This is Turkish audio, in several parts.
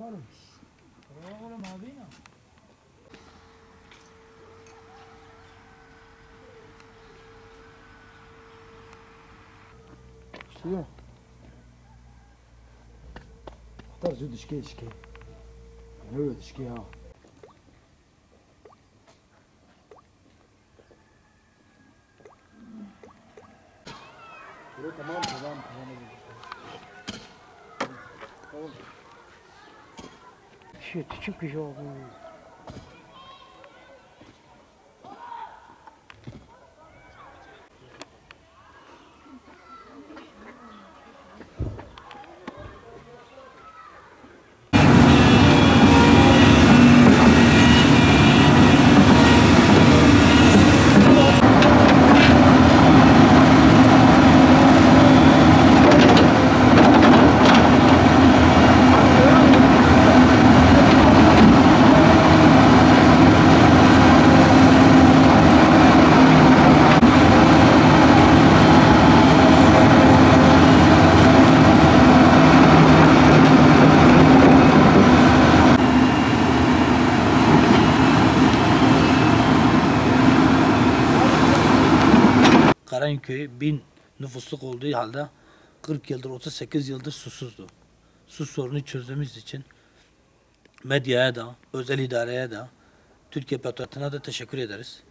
oğlum. Oğlum abi ne? Şuyor. Hatta zü dişke. Evet dişke ya. Tamam. Tamam. Shit, çok güzel oldu. Karayünköy 1000 nüfusluk olduğu halde 40 yıldır 38 yıldır susuzdu. Su sorunu çözdüğümüz için medyaya da, özel idareye de, Türkiye Petroleum'a da teşekkür ederiz.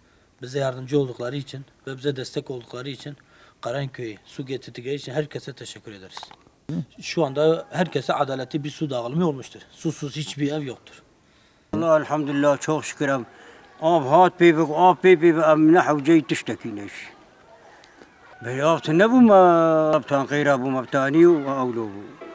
Bize yardımcı oldukları için ve bize destek oldukları için Karayünköy'e su getirdikleri için herkese teşekkür ederiz. Şu anda herkese adaletli bir su dağılımı olmuştur. Susuz hiçbir ev yoktur. Allah elhamdülillah çok şükür. Ab hat peyvek emnah ve cey tiştekineş. Beyafte ne bu ma abtan gayra bu mabtani ve avlu bu.